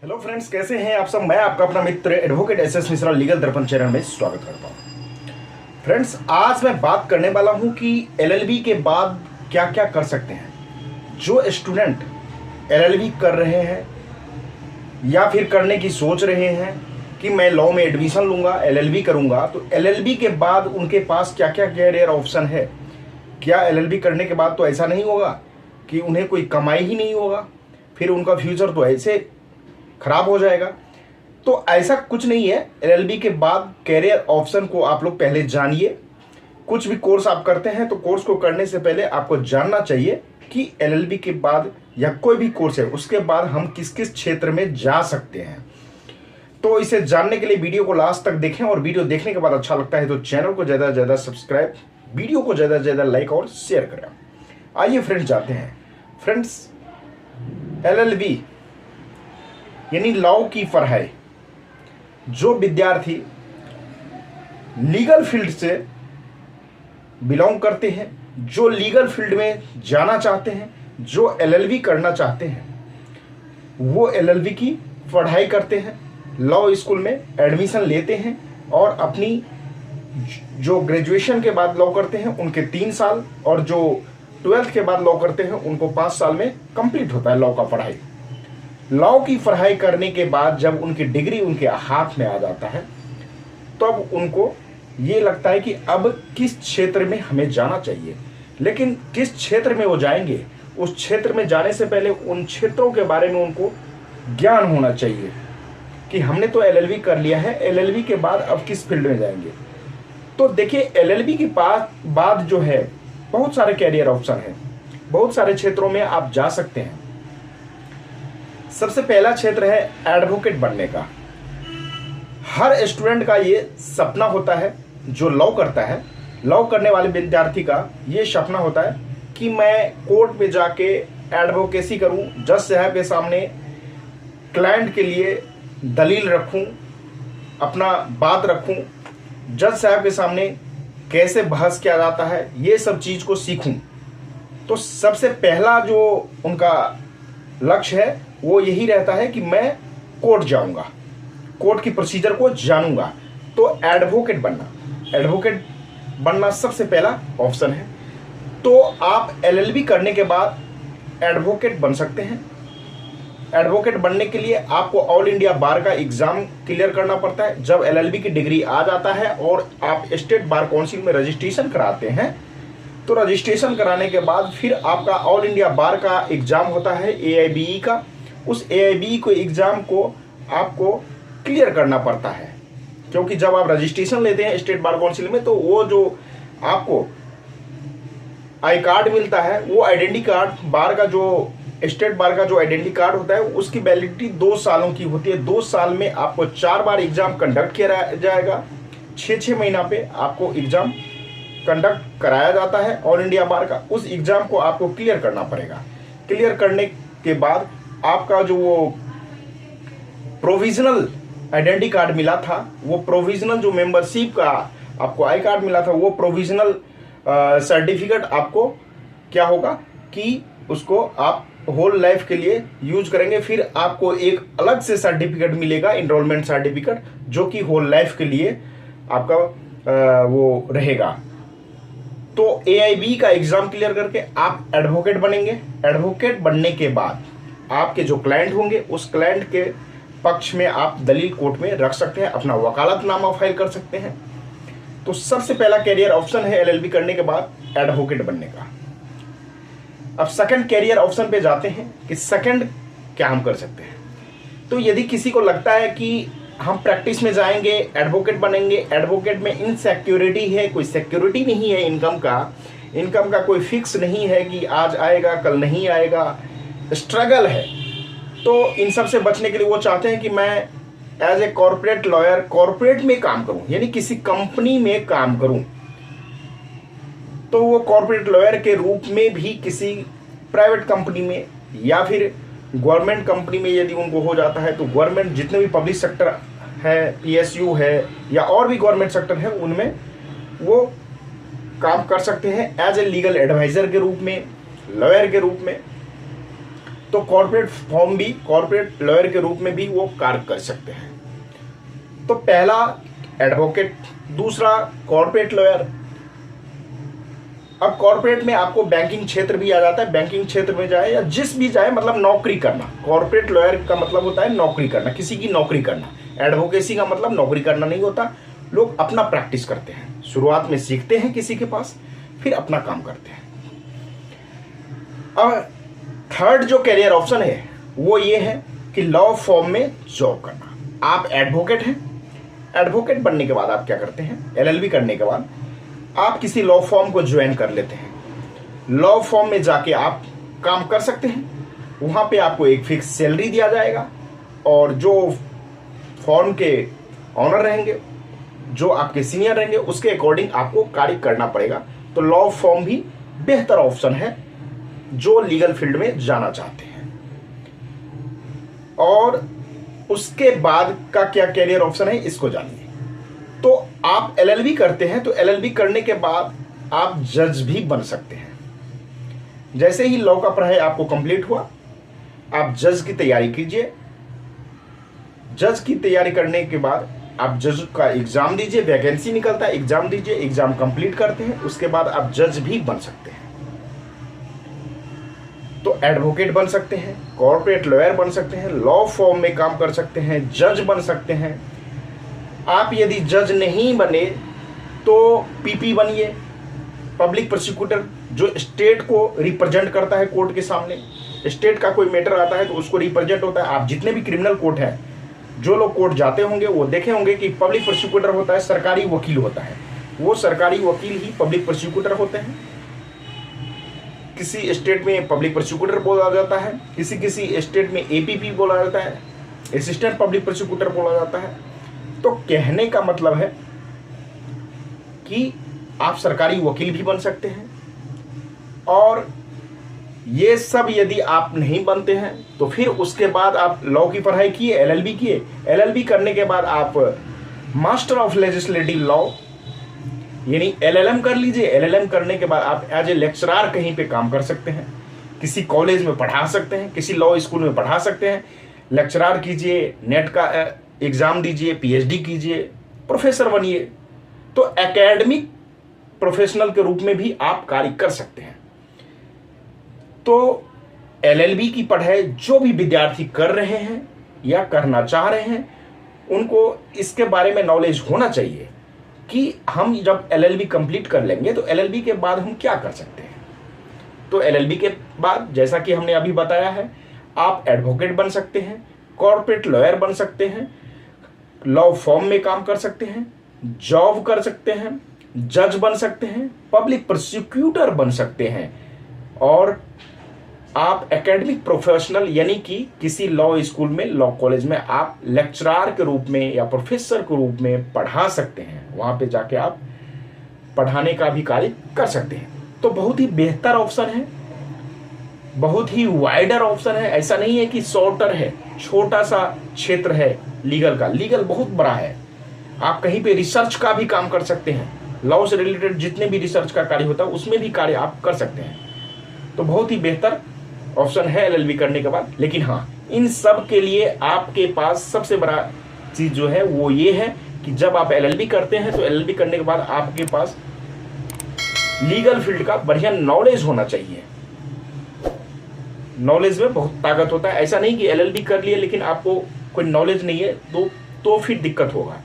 Hello friends, कैसे हैं आप सब। मैं आपका अपना मित्र एडवोकेट एसएस मिश्रा लीगल दर्पण चैनल में स्वागत करता हूं। फ्रेंड्स, आज मैं बात करने वाला हूं कि एलएलबी के बाद क्या क्या कर सकते हैं। जो स्टूडेंट एलएलबी कर रहे हैं या फिर करने की सोच रहे हैं कि मैं लॉ में एडमिशन लूंगा, एलएलबी करूंगा, तो एलएलबी के बाद उनके पास क्या क्या कैरियर ऑप्शन है। क्या एलएलबी करने के बाद तो ऐसा नहीं होगा कि उन्हें कोई कमाई ही नहीं होगा, फिर उनका फ्यूचर तो ऐसे खराब हो जाएगा। तो ऐसा कुछ नहीं है। एलएलबी के बाद कैरियर ऑप्शन को आप लोग पहले जानिए। कुछ भी कोर्स आप करते हैं तो कोर्स को करने से पहले आपको जानना चाहिए कि एलएलबी के बाद या कोई भी कोर्स है उसके बाद हम किस किस क्षेत्र में जा सकते हैं। तो इसे जानने के लिए वीडियो को लास्ट तक देखें, और वीडियो देखने के बाद अच्छा लगता है तो चैनल को ज़्यादा से ज़्यादा सब्सक्राइब, वीडियो को ज़्यादा से ज़्यादा लाइक और शेयर करें। आइए फ्रेंड्स, जाते हैं। फ्रेंड्स, एलएलबी यानी लॉ की पढ़ाई जो विद्यार्थी लीगल फील्ड से बिलोंग करते हैं, जो लीगल फील्ड में जाना चाहते हैं, जो एलएलबी करना चाहते हैं, वो एलएलबी की पढ़ाई करते हैं, लॉ स्कूल में एडमिशन लेते हैं और अपनी जो ग्रेजुएशन के बाद लॉ करते हैं उनके 3 साल, और जो 12th के बाद लॉ करते हैं उनको 5 साल में कंप्लीट होता है लॉ का पढ़ाई। लॉ की पढ़ाई करने के बाद जब उनकी डिग्री उनके हाथ में आ जाता है तब उनको ये लगता है कि अब किस क्षेत्र में हमें जाना चाहिए। लेकिन किस क्षेत्र में वो जाएंगे, उस क्षेत्र में जाने से पहले उन क्षेत्रों के बारे में उनको ज्ञान होना चाहिए कि हमने तो एलएलबी कर लिया है, एलएलबी के बाद अब किस फील्ड में जाएंगे। तो देखिए, एलएलबी के बाद जो है बहुत सारे कैरियर ऑप्शन हैं, बहुत सारे क्षेत्रों में आप जा सकते हैं। सबसे पहला क्षेत्र है एडवोकेट बनने का। हर स्टूडेंट का ये सपना होता है, जो लॉ करता है, लॉ करने वाले विद्यार्थी का ये सपना होता है कि मैं कोर्ट में जाके एडवोकेसी करूं, जज साहब के सामने क्लाइंट के लिए दलील रखूं, अपना बात रखूं, जज साहब के सामने कैसे बहस किया जाता है, ये सब चीज़ को सीखूं। तो सबसे पहला जो उनका लक्ष्य है वो यही रहता है कि मैं कोर्ट जाऊंगा, कोर्ट की प्रोसीजर को जानूंगा। तो एडवोकेट बनना सबसे पहला ऑप्शन है। तो आप एलएलबी करने के बाद एडवोकेट बन सकते हैं। एडवोकेट बनने के लिए आपको ऑल इंडिया बार का एग्जाम क्लियर करना पड़ता है। जब एलएलबी की डिग्री आ जाता है और आप स्टेट बार काउंसिल में रजिस्ट्रेशन कराते हैं, तो रजिस्ट्रेशन कराने के बाद फिर आपका ऑल इंडिया बार का एग्जाम होता है AIBE का। उस AIBE को एग्जाम को आपको क्लियर करना पड़ता है, क्योंकि जब आप रजिस्ट्रेशन लेते हैं स्टेट बार काउंसिल में तो वो जो आपको आई कार्ड मिलता है, वो आइडेंटिटी कार्ड बार का, जो स्टेट बार का जो आइडेंटिटी कार्ड होता है, उसकी वैलिडिटी 2 सालों की होती है। 2 साल में आपको 4 बार एग्जाम कंडक्ट किया जाएगा। 6-6 महीना पे आपको एग्जाम कंडक्ट कराया जाता है ऑल इंडिया बार का। उस एग्जाम को आपको क्लियर करना पड़ेगा। क्लियर करने के बाद आपका जो वो प्रोविजनल आइडेंटिटी कार्ड मिला था, वो प्रोविजनल जो मेंबरशिप का आपको आई कार्ड मिला था, वो प्रोविजनल सर्टिफिकेट आपको क्या होगा कि उसको आप होल लाइफ के लिए यूज करेंगे। फिर आपको एक अलग से सर्टिफिकेट मिलेगा, इनरोलमेंट सर्टिफिकेट, जो कि होल लाइफ के लिए आपका वो रहेगा। तो AIBE का एग्जाम क्लियर करके आप एडवोकेट बनेंगे। एडवोकेट बनने के बाद आपके जो क्लाइंट होंगे, उस क्लाइंट के पक्ष में आप दलील कोर्ट में रख सकते हैं, अपना वकालतनामा फाइल कर सकते हैं। तो सबसे पहला कैरियर ऑप्शन है एलएलबी करने के बाद एडवोकेट बनने का। अब सेकंड कैरियर ऑप्शन पे जाते हैं कि सेकंड क्या हम कर सकते हैं। तो यदि किसी को लगता है कि हम प्रैक्टिस में जाएंगे, एडवोकेट बनेंगे, एडवोकेट में इनसिक्योरिटी है, कोई सिक्योरिटी नहीं है, इनकम का कोई फिक्स नहीं है कि आज आएगा कल नहीं आएगा, स्ट्रगल है, तो इन सब से बचने के लिए वो चाहते हैं कि मैं as a corporate lawyer corporate में काम करूं, यानी किसी कंपनी में काम करूं। तो वो कॉर्पोरेट लॉयर के रूप में भी किसी प्राइवेट कंपनी में या फिर गवर्नमेंट कंपनी में यदि उनको हो जाता है, तो गवर्नमेंट जितने भी पब्लिक सेक्टर है, PSU है या और भी गवर्नमेंट सेक्टर है, उनमें वो काम कर सकते हैं एज ए लीगल एडवाइज़र के रूप में, लॉयर के रूप में। तो कॉर्पोरेट फॉर्म भी, कॉर्पोरेट लॉयर के रूप में भी वो कार्य कर सकते हैं। तो पहला एडवोकेट, दूसरा कॉर्पोरेट लॉयर। अब कॉर्पोरेट में आपको बैंकिंग क्षेत्र भी आ जाता है, बैंकिंग क्षेत्र में जाए या जिस भी जाए, मतलब नौकरी करना। कॉर्पोरेट लॉयर का मतलब होता है नौकरी करना, किसी की नौकरी करना। एडवोकेसी का मतलब नौकरी करना नहीं होता। लोग अपना प्रैक्टिस करते हैं, शुरुआत में सीखते हैं किसी के पास, फिर अपना काम करते हैं। अब थर्ड जो कैरियर ऑप्शन है वो ये है कि लॉ फॉर्म में जॉब करना। आप एडवोकेट हैं, एडवोकेट बनने के बाद आप क्या करते हैं, एलएलबी करने के बाद आप किसी लॉ फॉर्म को ज्वाइन कर लेते हैं। लॉ फॉर्म में जाके आप काम कर सकते हैं। वहाँ पे आपको एक फिक्स सैलरी दिया जाएगा और जो फॉर्म के ऑनर रहेंगे, जो आपके सीनियर रहेंगे, उसके अकॉर्डिंग आपको कार्य करना पड़ेगा। तो लॉ फॉर्म भी बेहतर ऑप्शन है जो लीगल फील्ड में जाना चाहते हैं। और उसके बाद का क्या कैरियर ऑप्शन है इसको जानिए। तो आप एलएलबी करते हैं, तो एलएलबी करने के बाद आप जज भी बन सकते हैं। जैसे ही लॉ का पढ़ाई आपको कंप्लीट हुआ, आप जज की तैयारी कीजिए। जज की तैयारी करने के बाद आप जज का एग्जाम दीजिए, वैकेंसी निकलता है, एग्जाम दीजिए, एग्जाम कंप्लीट करते हैं, उसके बाद आप जज भी बन सकते हैं। तो एडवोकेट बन सकते हैं, कॉर्पोरेट लॉयर बन सकते हैं, लॉ फॉर्म में काम कर सकते हैं, जज बन सकते हैं। आप यदि जज नहीं बने तो पीपी बनिए, पब्लिक प्रोसिक्यूटर, जो स्टेट को रिप्रेजेंट करता है कोर्ट के सामने। स्टेट का कोई मैटर आता है तो उसको रिप्रेजेंट होता है। आप जितने भी क्रिमिनल कोर्ट हैं, जो लोग कोर्ट जाते होंगे वो देखे होंगे कि पब्लिक प्रोसिक्यूटर होता है, सरकारी वकील होता है। वो सरकारी वकील ही पब्लिक प्रोसिक्यूटर होते हैं। किसी स्टेट में पब्लिक प्रोसिक्यूटर बोला जाता है, किसी किसी स्टेट में एपीपी बोला जाता है, असिस्टेंट पब्लिक प्रोसिक्यूटर बोला जाता है। तो कहने का मतलब है कि आप सरकारी वकील भी बन सकते हैं। और ये सब यदि आप नहीं बनते हैं तो फिर उसके बाद आप लॉ की पढ़ाई किए, एलएलबी किए। एलएलबी करने के बाद आप मास्टर ऑफ लेजिस्लेटिव लॉ यानी एलएलएम कर लीजिए। एलएलएम करने के बाद आप एज ए लेक्चरर कहीं पे काम कर सकते हैं, किसी कॉलेज में पढ़ा सकते हैं, किसी लॉ स्कूल में पढ़ा सकते हैं। लेक्चरर कीजिए, नेट का एग्जाम दीजिए, पीएचडी कीजिए, प्रोफेसर बनिए। तो एकेडमिक प्रोफेशनल के रूप में भी आप कार्य कर सकते हैं। तो एलएलबी की पढ़ाई जो भी विद्यार्थी कर रहे हैं या करना चाह रहे हैं, उनको इसके बारे में नॉलेज होना चाहिए कि हम जब एलएलबी कंप्लीट कर लेंगे तो एलएलबी के बाद हम क्या कर सकते हैं। तो एलएलबी के बाद जैसा कि हमने अभी बताया है, आप एडवोकेट बन सकते हैं, कॉर्पोरेट लॉयर बन सकते हैं, लॉ फॉर्म में काम कर सकते हैं, जॉब कर सकते हैं, जज बन सकते हैं, पब्लिक प्रोसिक्यूटर बन सकते हैं, और आप एकेडमिक प्रोफेशनल यानी कि किसी लॉ स्कूल में, लॉ कॉलेज में आप लेक्चरर के रूप में या प्रोफेसर के रूप में पढ़ा सकते हैं। वहाँ पे जाके आप पढ़ाने का भी कार्य कर सकते हैं। तो बहुत ही बेहतर ऑप्शन है, बहुत ही वाइडर ऑप्शन है। ऐसा नहीं है कि शॉर्टर है, छोटा सा क्षेत्र है लीगल का। लीगल बहुत बड़ा है। आप कहीं पे रिसर्च का भी काम कर सकते हैं। लॉ से रिलेटेड जितने भी रिसर्च का कार्य होता है उसमें भी कार्य आप कर सकते हैं। तो बहुत ही बेहतर ऑप्शन है एलएलबी करने के बाद। लेकिन हाँ, इन सब के लिए आपके पास सबसे बड़ा चीज जो है वो ये है कि जब आप एलएलबी करते हैं तो एलएलबी करने के बाद आपके पास लीगल फील्ड का बढ़िया नॉलेज होना चाहिए। नॉलेज में बहुत ताकत होता है। ऐसा नहीं कि एलएलबी कर लिए लेकिन आपको कोई नॉलेज नहीं है तो फिर दिक्कत होगा।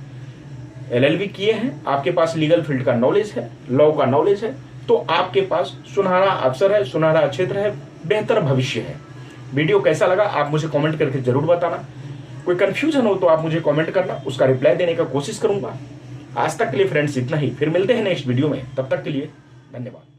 एलएलबी किए हैं, आपके पास लीगल फील्ड का नॉलेज है, लॉ का नॉलेज है, तो आपके पास सुनहरा अवसर है, सुनहरा क्षेत्र है, बेहतर भविष्य है। वीडियो कैसा लगा आप मुझे कमेंट करके जरूर बताना। कोई कंफ्यूजन हो तो आप मुझे कमेंट करना, उसका रिप्लाई देने का कोशिश करूंगा। आज तक के लिए फ्रेंड्स इतना ही, फिर मिलते हैं नेक्स्ट वीडियो में। तब तक के लिए धन्यवाद।